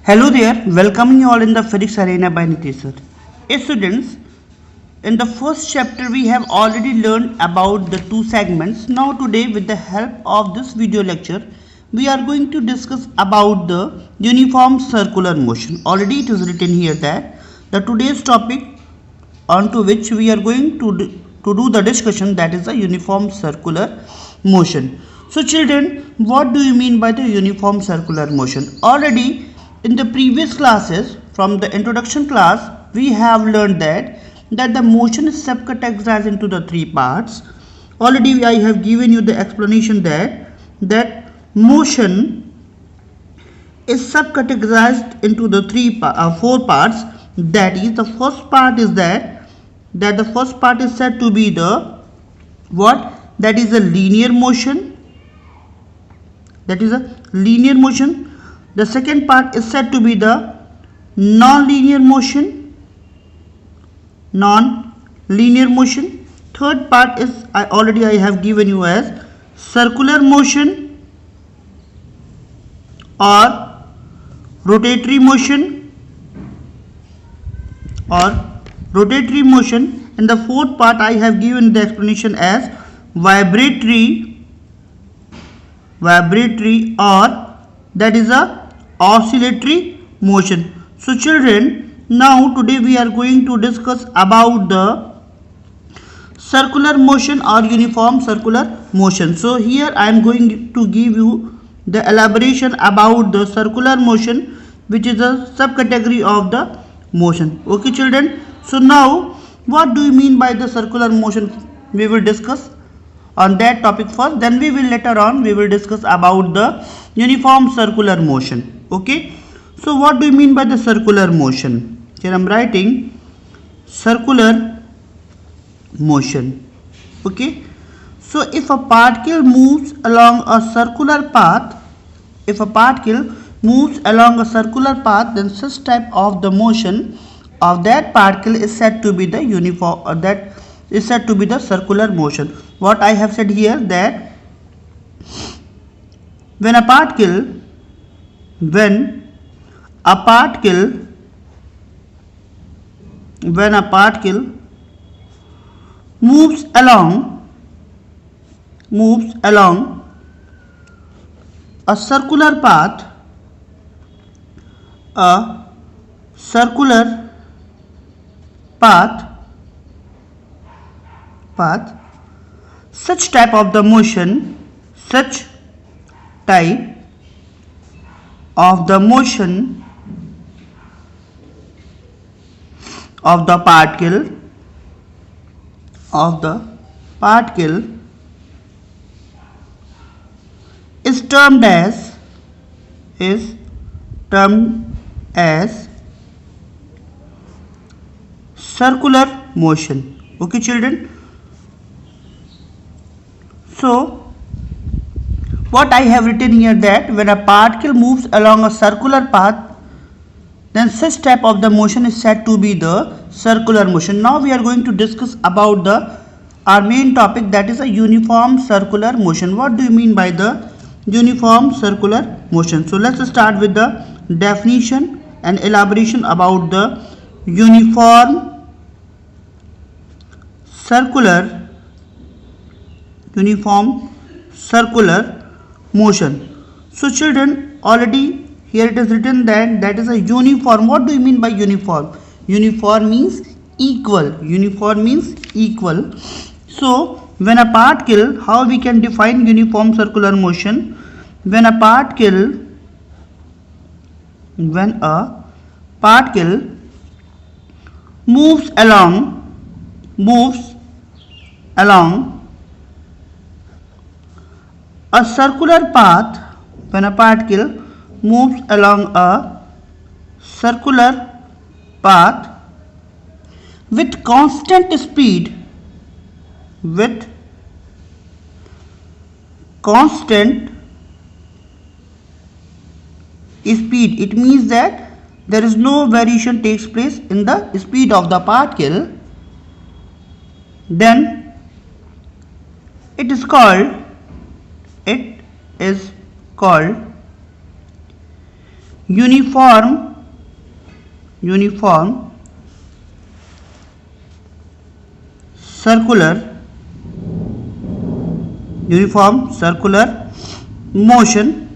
Hello there, welcoming you all in the Physics Arena by Nitish sir. Students, in the first chapter we have already learned about the two segments. Now today with the help of this video lecture, we are going to discuss about the uniform circular motion. Already it is written here that the today's topic onto which we are going to do the discussion, that is the uniform circular motion. So children, what do you mean by the uniform circular motion? Already in the previous classes, from the introduction class, we have learned that the motion is subcategorized into the three parts. Already I have given you the explanation that motion is subcategorized into the four parts. That is, the first part is that the first part is said to be the what? That is a linear motion. That is a linear motion. The second part is said to be the non-linear motion. Non-linear motion. Third part is I have given you as circular motion or rotatory motion and the fourth part I have given the explanation as vibratory or that is a oscillatory motion. So children, now today we are going to discuss about the circular motion or uniform circular motion. So here I am going to give you the elaboration about the circular motion, which is a subcategory of the motion. Okay children, so now what do you mean by the circular motion? We will discuss on that topic first, then we will later on discuss about the uniform circular motion. Okay, so what do you mean by the circular motion? Here I am writing circular motion. Okay, so if a particle moves along a circular path, then such type of the motion of that particle is said to be the uniform, that is said to be the circular motion. What I have said here, that when a particle moves along a circular path, such type of the motion of the particle is termed as circular motion. Okay children, so what I have written here, that when a particle moves along a circular path, then such type of the motion is said to be the circular motion. Now we are going to discuss about our main topic, that is a uniform circular motion. What do you mean by the uniform circular motion? So let's start with the definition and elaboration about the uniform circular motion. So children, already here it is written that is a uniform. What do you mean by uniform? Uniform means equal. So when a particle, how we can define uniform circular motion? When a particle moves along a circular path, with constant speed, it means that there is no variation takes place in the speed of the particle, then it is called uniform circular motion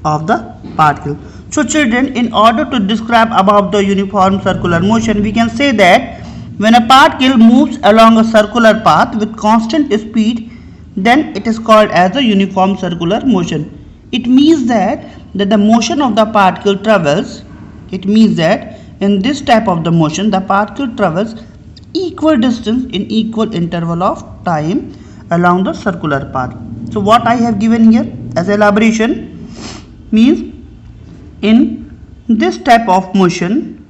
of the particle. So children, in order to describe about the uniform circular motion, we can say that when a particle moves along a circular path with constant speed, then it is called as the uniform circular motion. It means that the motion of the particle travels, it means that in this type of the motion, the particle travels equal distance in equal interval of time along the circular path. So what I have given here as elaboration means in this type of motion,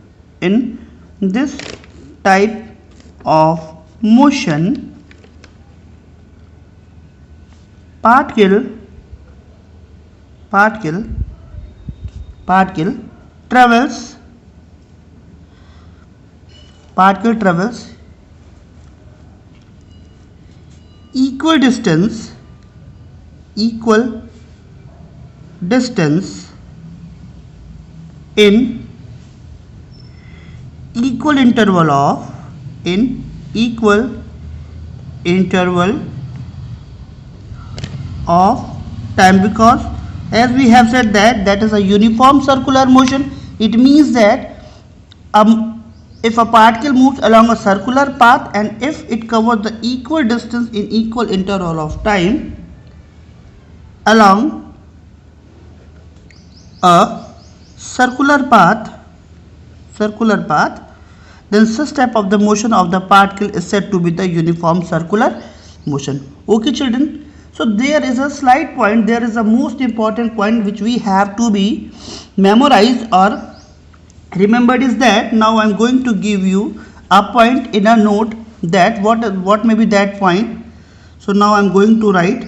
particle travels equal distance in equal interval of time, because as we have said that is a uniform circular motion. It means that if a particle moves along a circular path and if it covers the equal distance in equal interval of time along a circular path, then such type of the motion of the particle is said to be the uniform circular motion. Okay children, so there is a slight point, there is a most important point which we have to be memorized or remembered, is that now I am going to give you a point in a note that what may be that point. So now I am going to write,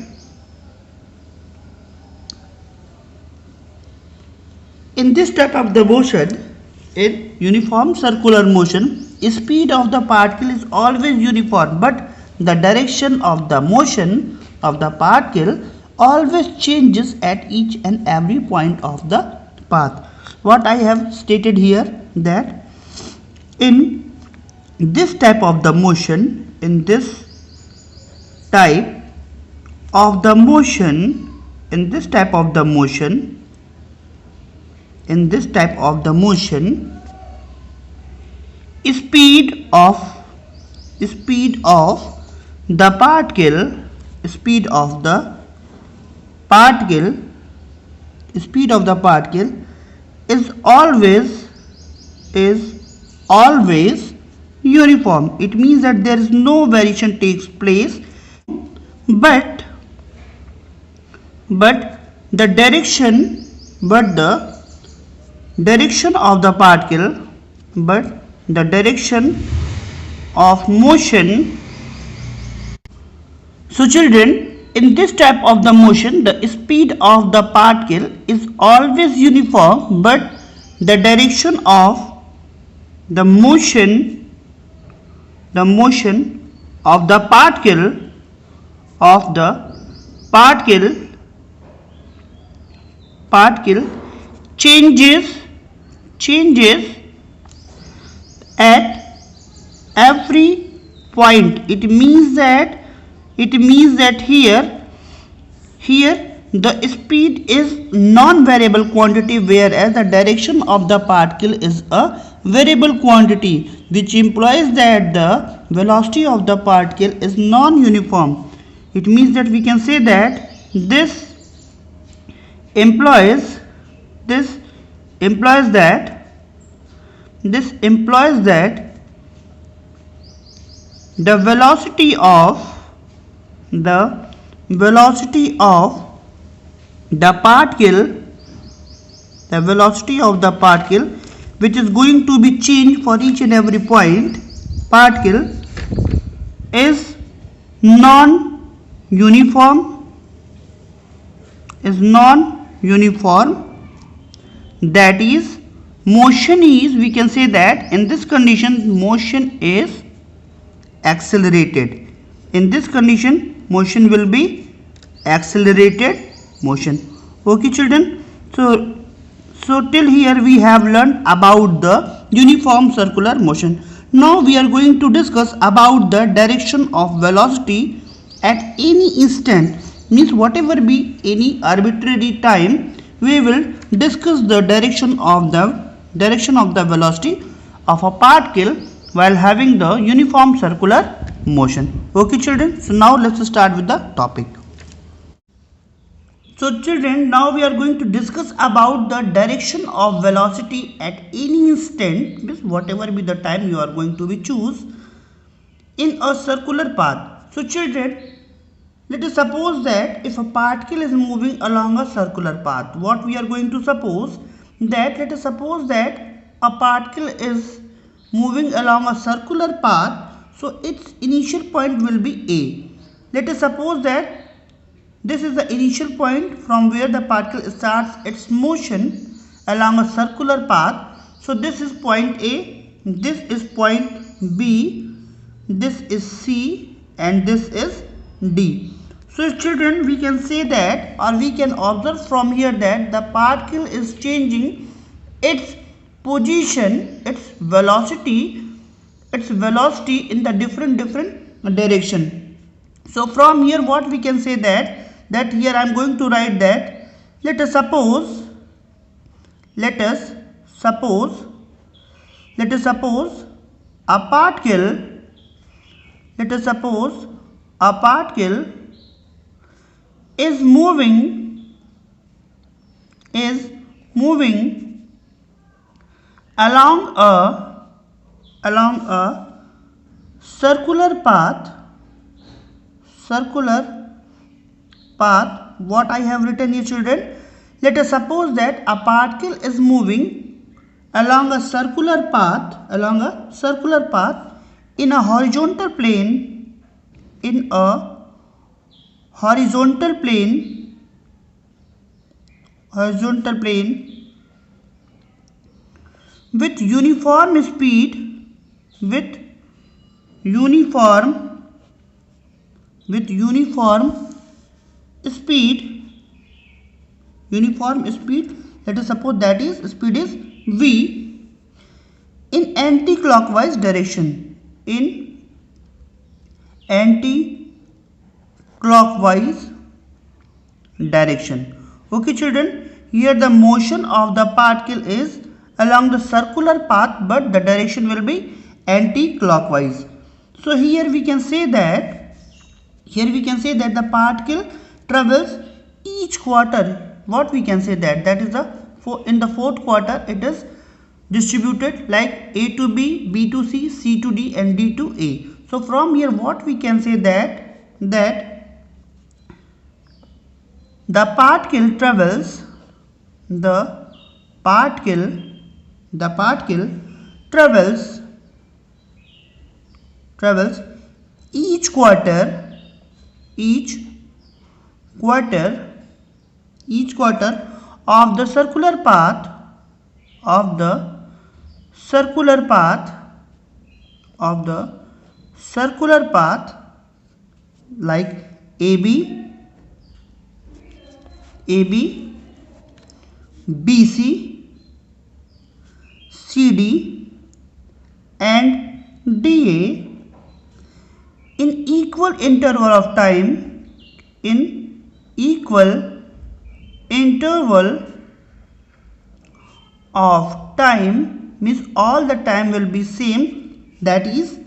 in this type of the motion, in uniform circular motion, speed of the particle is always uniform, but the direction of the motion of the particle always changes at each and every point of the path. What I have stated here, that in this type of the motion, speed of the particle is always uniform. It means that there is no variation takes place, but the direction of the particle, of motion. So children, in this type of the motion, the speed of the particle is always uniform, but the direction of the motion of the particle changes at every point. It means that here the speed is non-variable quantity, whereas the direction of the particle is a variable quantity, which implies that the velocity of the particle is non-uniform. It means that we can say that this implies that the velocity of the particle which is going to be changed for each and every point particle is non-uniform. That is, motion is, we can say that in this condition motion is accelerated. In this condition motion will be accelerated motion. Okay children, so So till here we have learned about the uniform circular motion. Now we are going to discuss about the direction of velocity at any instant, means whatever be any arbitrary time, we will discuss the direction of the velocity of a particle while having the uniform circular motion. Okay children, so now let's start with the topic. So children, now we are going to discuss about the direction of velocity at any instant, means whatever be the time you are going to be choose in a circular path. So children, let us suppose that if a particle is moving along a circular path, what we are going to suppose that, let us suppose that a particle is moving along a circular path, so its initial point will be A. Let us suppose that this is the initial point from where the particle starts its motion along a circular path. So this is point A, this is point B, this is C and this is D. So children, we can say that, or we can observe from here that the particle is changing its position, its velocity in the different direction. So from here what we can say that here I am going to write that, let us suppose a particle is moving along a circular path. What I have written here children, let us suppose that a particle is moving along a circular path in a horizontal plane, with uniform speed let us suppose that is speed is v in anti-clockwise direction, Okay children, here the motion of the particle is along the circular path, but the direction will be anti-clockwise. So here we can say that the particle travels each quarter. What we can say that is in the fourth quarter it is distributed like A to B, B to C, C to D and D to A. So from here what we can say that the particle travels each quarter of the circular path like AB, BC, CD and DA in equal interval of time, means all the time will be same, that is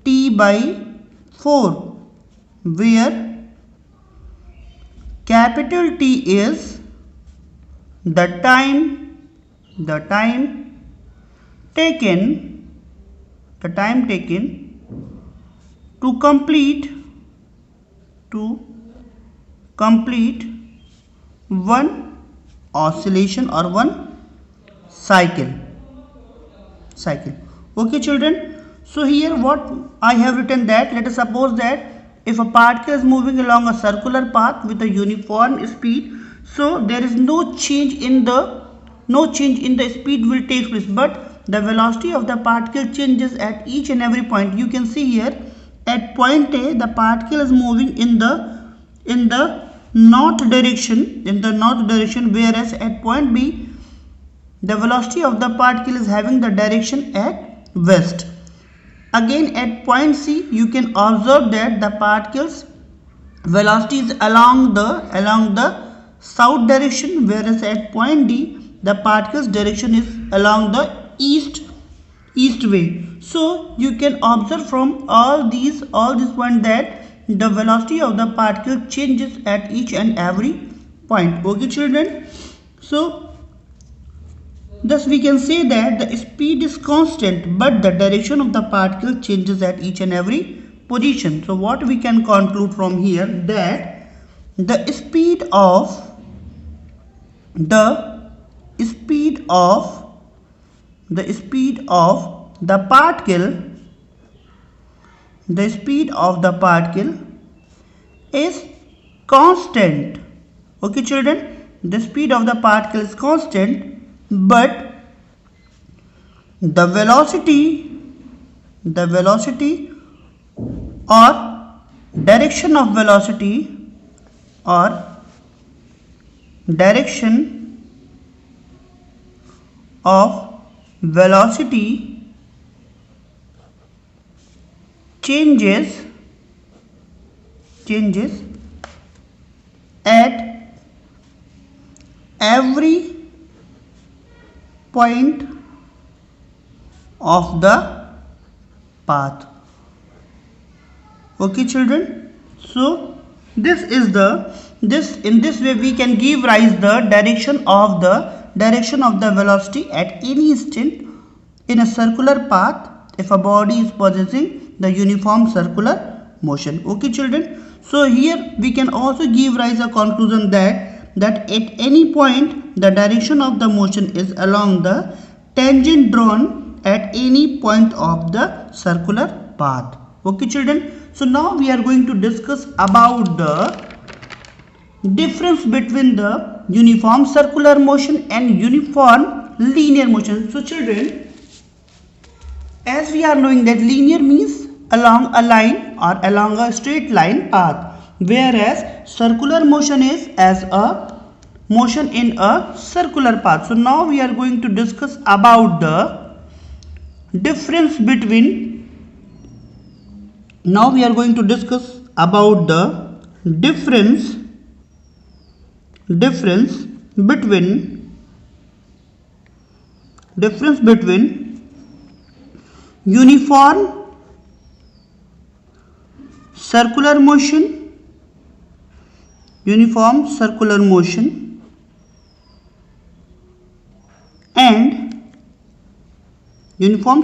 T/4, where capital T is the time taken to complete one oscillation or one cycle. Okay children, so here what I have written that, let us suppose that if a particle is moving along a circular path with a uniform speed, so there is no change in the speed will take place, but the velocity of the particle changes at each and every point. You can see here at point A the particle is moving in the north direction, whereas at point B the velocity of the particle is having the direction at west. Again at point C, you can observe that the particle's velocity is along the south direction, whereas at point D, the particle's direction is along the east way. So you can observe from all these points that the velocity of the particle changes at each and every point. Okay children, so thus we can say that the speed is constant but the direction of the particle changes at each and every position. So what we can conclude from here, that the speed of the particle is constant. Okay children, the speed of the particle is constant, but the velocity or direction of velocity changes at every point of the path. Okay children, so in this way we can give rise the direction of the velocity at any instant in a circular path if a body is possessing the uniform circular motion. Okay children, so here we can also give rise a conclusion that at any point the direction of the motion is along the tangent drawn at any point of the circular path. Okay children, so now we are going to discuss about the difference between the uniform circular motion and uniform linear motion. So children, as we are knowing that linear means along a line or along a straight line path, whereas circular motion is as a motion in a circular path. So now we are going to discuss about the difference between uniform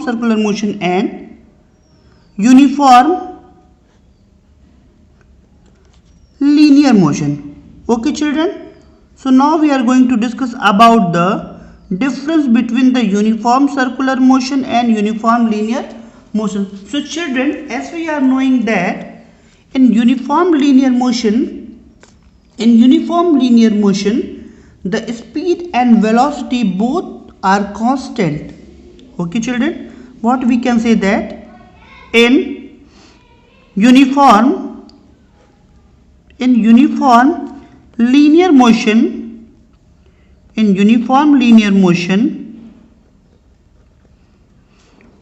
circular motion and uniform linear motion. Okay children, so now we are going to discuss about the difference between the uniform circular motion and uniform linear motion. So children, as we are knowing that in uniform linear motion, the speed and velocity both are constant. Okay children, what we can say that in uniform linear motion,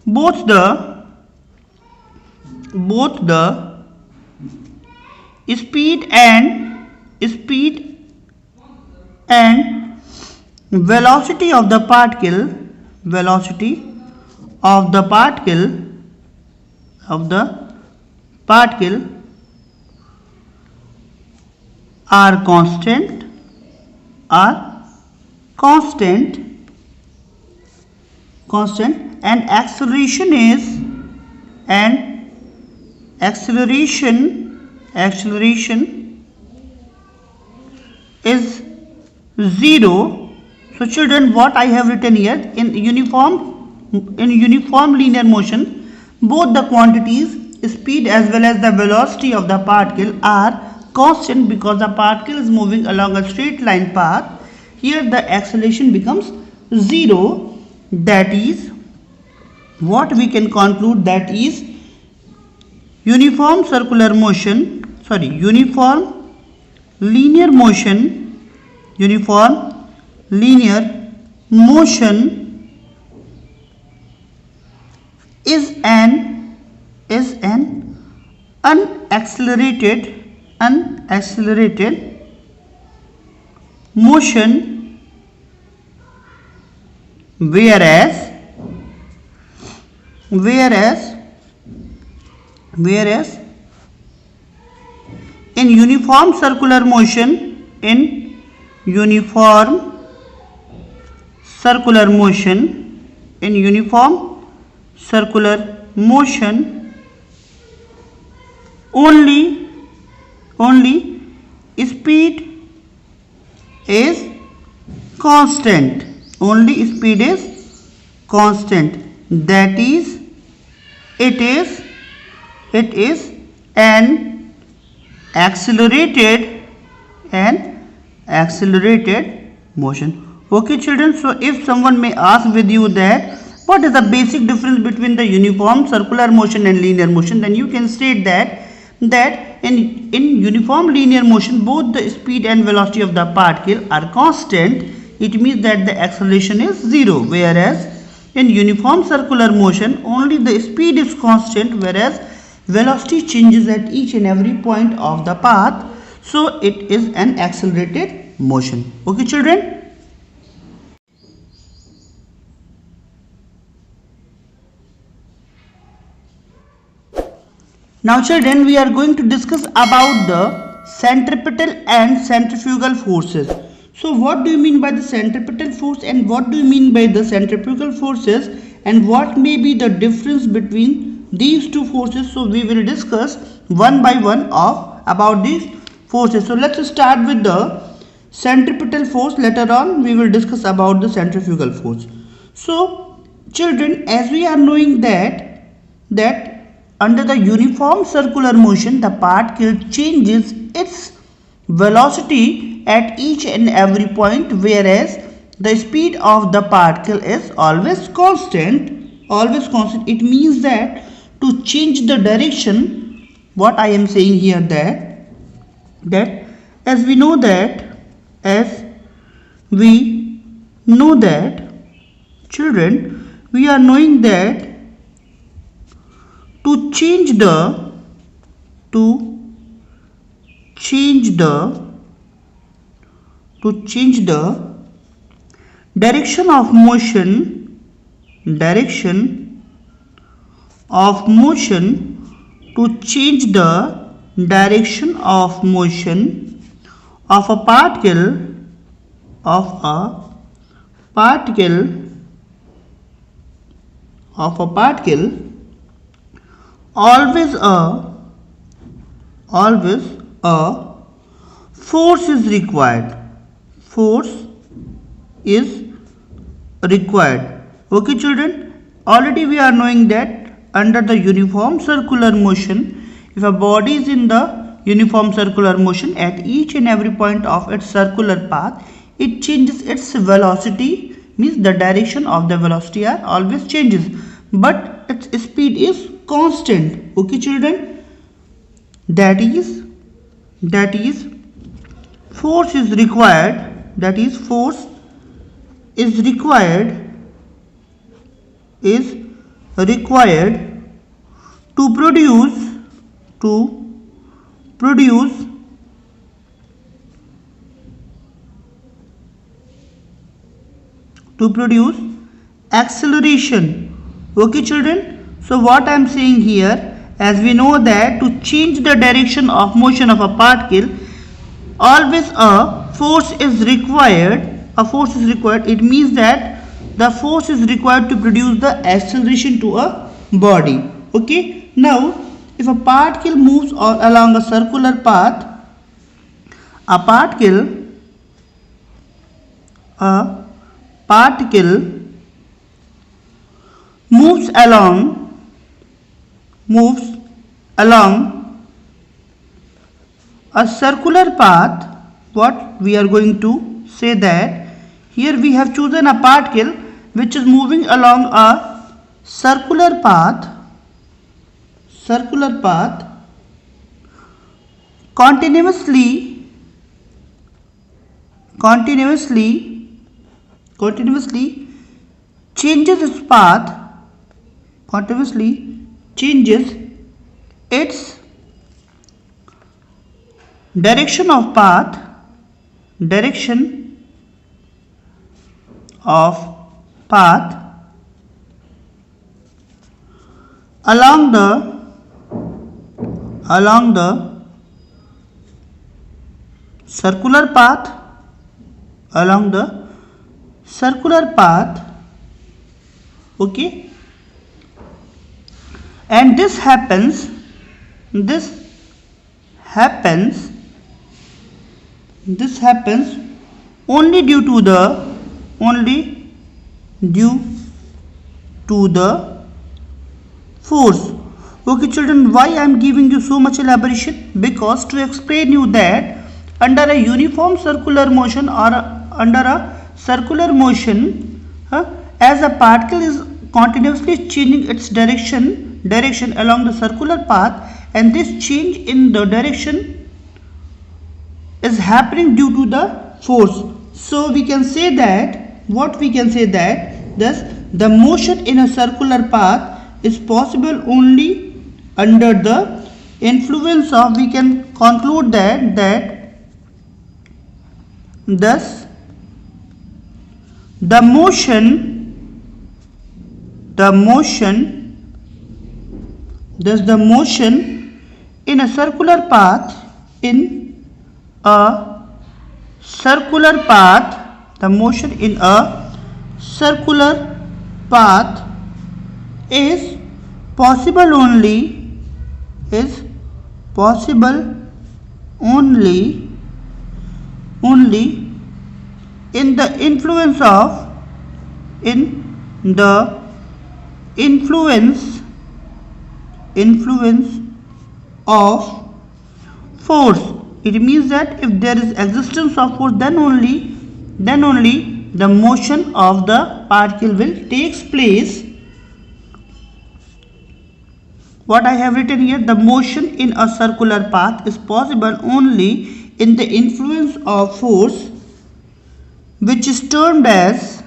both the speed and velocity of the particle are constant, and acceleration is 0. So children, what I have written here, in uniform linear motion, both the quantities speed as well as the velocity of the particle are constant because the particle is moving along a straight line path. Here the acceleration becomes 0. That is what we can conclude, that is uniform linear motion is an unaccelerated motion, whereas in uniform circular motion only speed is constant. That is, it is an accelerated motion. Okay children, so if someone may ask with you that what is the basic difference between the uniform circular motion and linear motion, then you can state that in uniform linear motion both the speed and velocity of the particle are constant. It means that the acceleration is zero, whereas in uniform circular motion only the speed is constant, whereas velocity changes at each and every point of the path, so it is an accelerated motion. Okay children. Now children, we are going to discuss about the centripetal and centrifugal forces. So what do you mean by the centripetal force and what do you mean by the centrifugal forces, and what may be the difference between these two forces? So we will discuss one by one about these forces. So let's start with the centripetal force. Later on we will discuss about the centrifugal force. So children, as we are knowing that under the uniform circular motion the particle changes its velocity at each and every point, whereas the speed of the particle is always constant. It means that to change the direction, what I am saying here, that as we know that children, we are knowing that to change the direction of motion to change the direction of motion of a particle always a force is required. Okay children, already we are knowing that under the uniform circular motion, if a body is in the uniform circular motion, at each and every point of its circular path it changes its velocity, means the direction of the velocity are always changes, but its speed is constant. Okay children, that is force is required to produce acceleration. Okay children, so what I am saying here, as we know that to change the direction of motion of a particle always a force is required. It means that the force is required to produce the acceleration to a body. Okay, now if a particle moves along a circular path, a particle moves along a circular path, what we are going to say that here we have chosen a particle which is moving along a circular path continuously continuously changes its path, continuously changes its direction of path, direction of path along the circular path, along the circular path, okay, and this happens only due to the force. Okay children, why I am giving you so much elaboration? Because to explain you that under a uniform circular motion or under a circular motion, as a particle is continuously changing its direction along the circular path, and this change in the direction is happening due to the force. So we can say that, thus the motion in a circular path is possible only under the influence of, we can conclude that thus the motion in a circular path, the motion in a circular path is possible only in the influence of force. It means that if there is existence of force, then only the motion of the particle will takes place. What I have written here, the motion in a circular path is possible only in the influence of force, which is termed as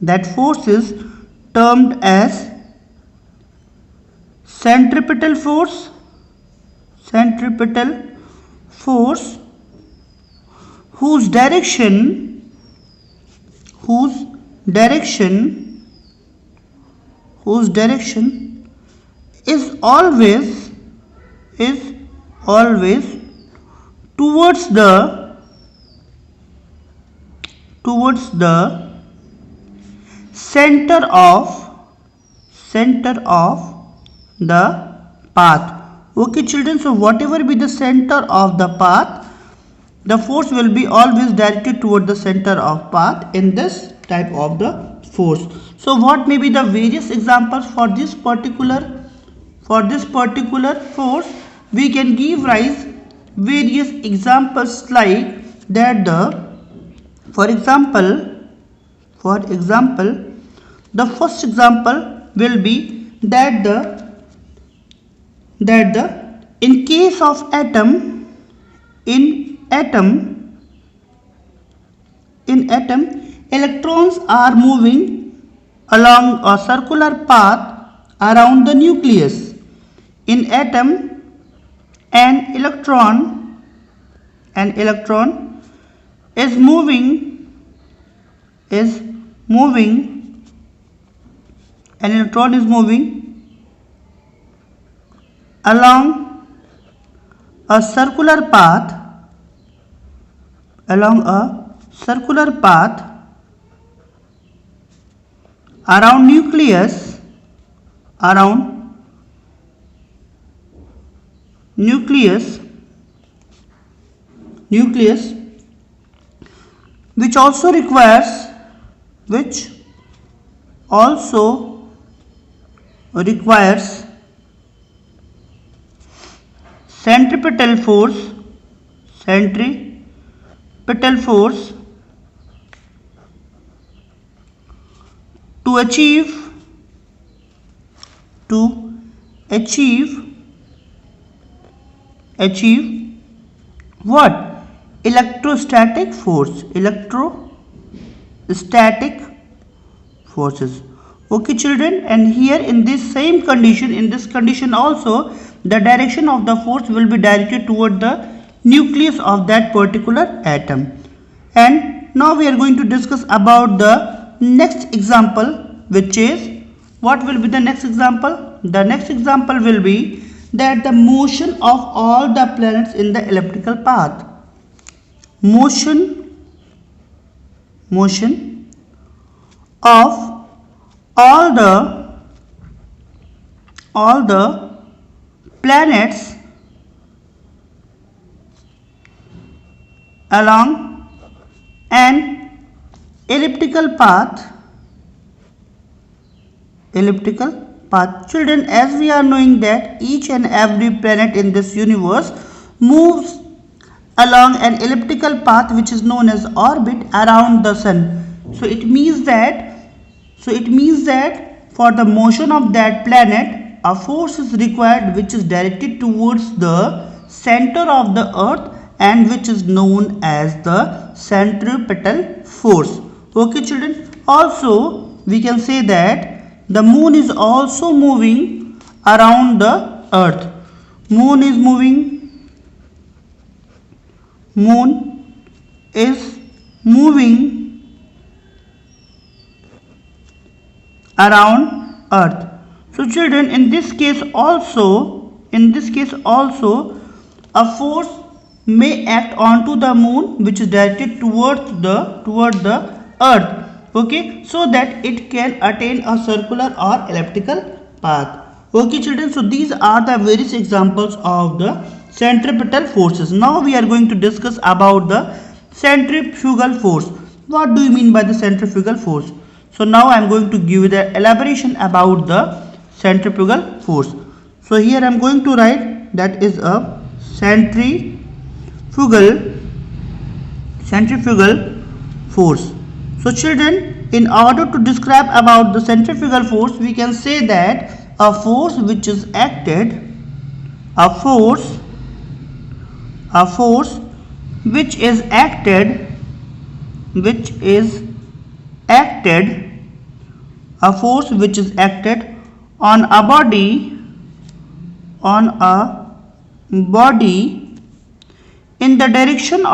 that force is termed as centripetal force, whose direction is always towards the center of the path. Okay children, so whatever be the center of the path, the force will be always directed toward the center of path in this type of the force. So what may be the various examples for this particular force? We can give rise various examples like that. For example, the first example will be that in case of atom, electrons are moving along a circular path around the nucleus. In atom, an electron is moving along a circular path around nucleus, which also requires centripetal force to achieve what? Electrostatic force. Electrostatic forces. Okay children, and here in this same condition, in this condition also, the direction of the force will be directed toward the nucleus of that particular atom. And now we are going to discuss about the next example, which is, what will be the next example? The next example will be that the motion of all the planets in the elliptical path. Motion of all the planets along an elliptical path. Children, as we are knowing that each and every planet in this universe moves along an elliptical path which is known as orbit around the sun. So it means that for the motion of that planet, a force is required which is directed towards the center of the earth and which is known as the centripetal force. Okay children, also we can say that the moon is also moving around the earth. Moon is moving around earth. So children, in this case also a force may act onto the moon which is directed toward the earth. Okay, so that it can attain a circular or elliptical path. Okay children, so these are the various examples of the centripetal forces. Now we are going to discuss about the centrifugal force. What do you mean by the centrifugal force? So now I am going to give you the elaboration about the centrifugal force. So here I am going to write that is a centrifugal force. So children, in order to describe about the centrifugal force, we can say that a force which is acted on a body in the direction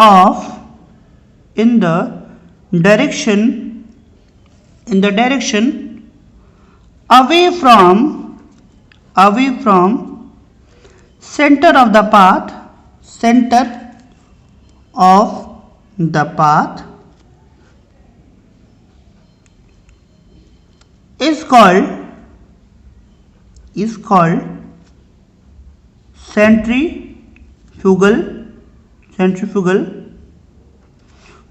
away from center of the path is called centrifugal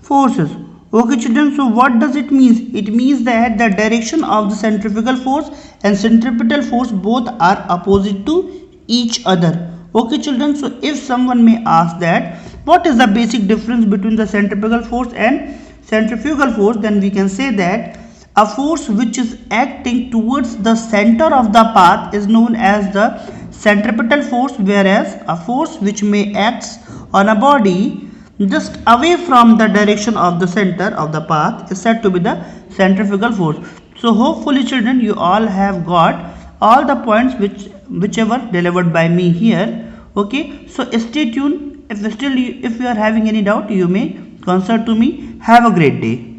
forces. Okay children, so what does it mean? It means that the direction of the centrifugal force and centripetal force both are opposite to each other. Okay children, so if someone may ask that what is the basic difference between the centrifugal force and centrifugal force, then we can say that a force which is acting towards the center of the path is known as the centripetal force, whereas a force which may act on a body just away from the direction of the center of the path is said to be the centrifugal force. So hopefully children, you all have got all the points whichever delivered by me here. Okay, so stay tuned. If you are having any doubt, you may consult to me. Have a great day.